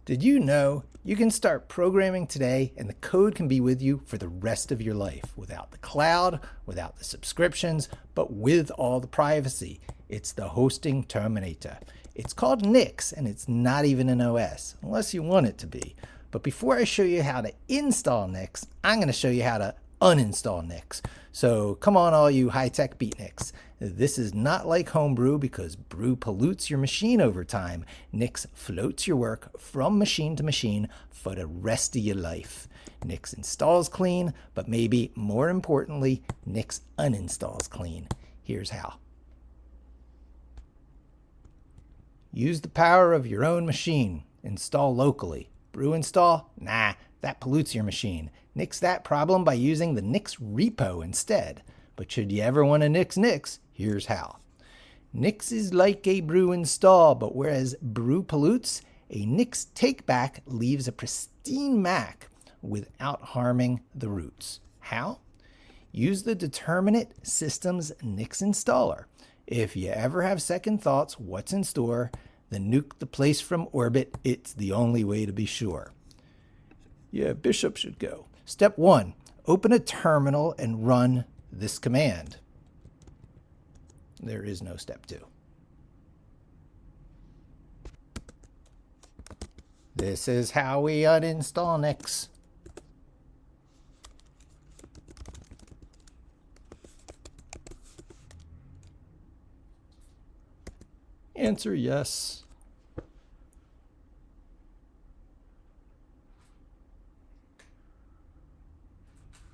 Did you know you can start programming today and the code can be with you for the rest of your life without the cloud, without the subscriptions, but with all the privacy? It's the hosting terminator. It's called Nix and it's not even an OS, unless you want it to be. But before I show you how to install Nix, I'm going to show you how to uninstall Nix. So come on, all you high-tech beatniks. This is not like Homebrew because brew pollutes your machine over time. Nix floats your work from machine to machine for the rest of your life. Nix installs clean, but maybe more importantly, Nix uninstalls clean. Here's how. Use the power of your own machine. Install locally. Brew install? Nah, that pollutes your machine. Nix that problem by using the Nix repo instead. But should you ever want to Nix, here's how. Nix is like a brew install, but whereas brew pollutes, a Nix takeback leaves a pristine Mac without harming the roots. How? Use the Determinate Systems Nix Installer. If you ever have second thoughts, what's in store, then nuke the place from orbit. It's the only way to be sure. Yeah, Bishop should go. Step 1. Open a terminal and run this command. There is no step 2. This is how we uninstall Nix. Answer yes.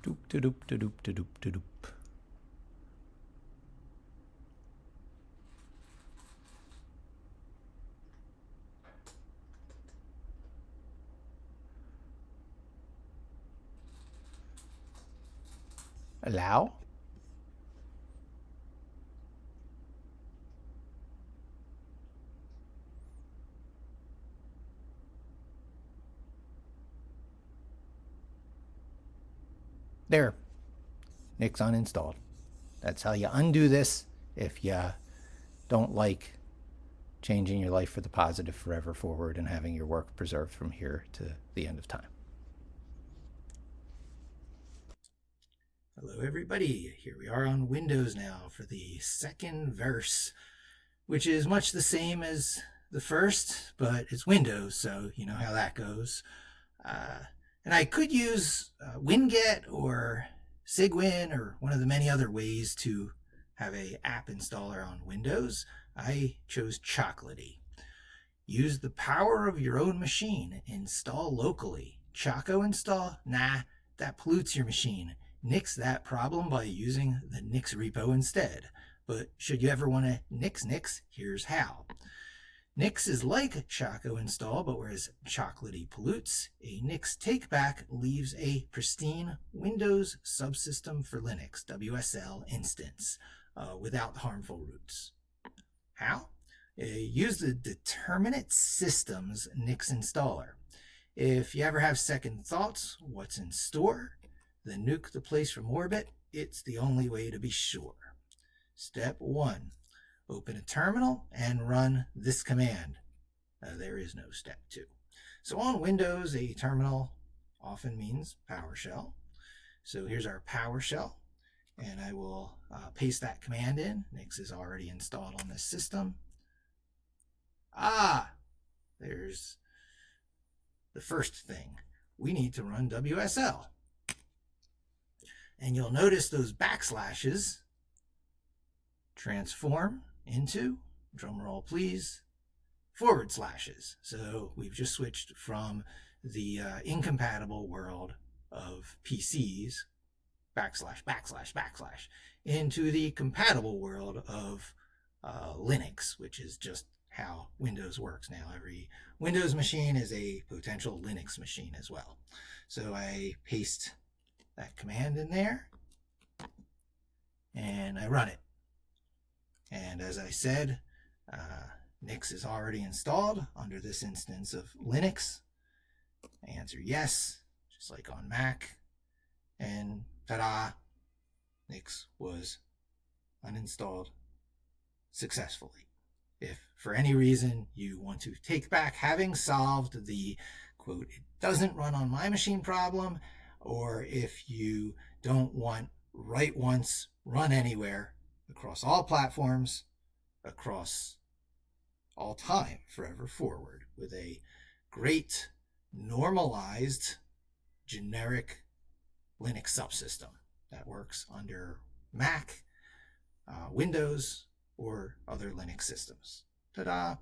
Doop to doop to doop to doop to doop. Allow. There. Nix uninstalled. That's how you undo this if you don't like changing your life for the positive forever forward and having your work preserved from here to the end of time. Hello everybody, here we are on Windows now for the second verse, which is much the same as the first, but it's Windows, so you know how that goes. And I could use Winget or Sigwin or one of the many other ways to have an app installer on Windows. I chose Chocolatey. Use the power of your own machine. Install locally. Choco install? Nah, that pollutes your machine. Nix that problem by using the Nix repo instead. But should you ever want to Nix, here's how. Nix is like Choco install, but whereas Chocolatey pollutes, a Nix takeback leaves a pristine Windows subsystem for Linux WSL instance without harmful roots. How? Use the Determinate Systems Nix Installer. If you ever have second thoughts, what's in store, then nuke the place from orbit. It's the only way to be sure. Step 1. Open a terminal and run this command. There is no step 2. So on Windows, a terminal often means PowerShell. So here's our PowerShell, and I will paste that command in. Nix is already installed on this system. There's the first thing. We need to run WSL. And you'll notice those backslashes transform into, drumroll please, forward slashes. So we've just switched from the incompatible world of PCs, backslash, into the compatible world of Linux, which is just how Windows works now. Every Windows machine is a potential Linux machine as well. So I paste that command in there and I run it. And as I said, Nix is already installed under this instance of Linux. I answer yes, just like on Mac. And ta-da, Nix was uninstalled successfully. If for any reason you want to take back having solved the, quote, it doesn't run on my machine problem, or if you don't want write once, run anywhere across all platforms, across all time, forever forward, with a great normalized generic Linux subsystem that works under Mac, Windows, or other Linux systems. Ta-da!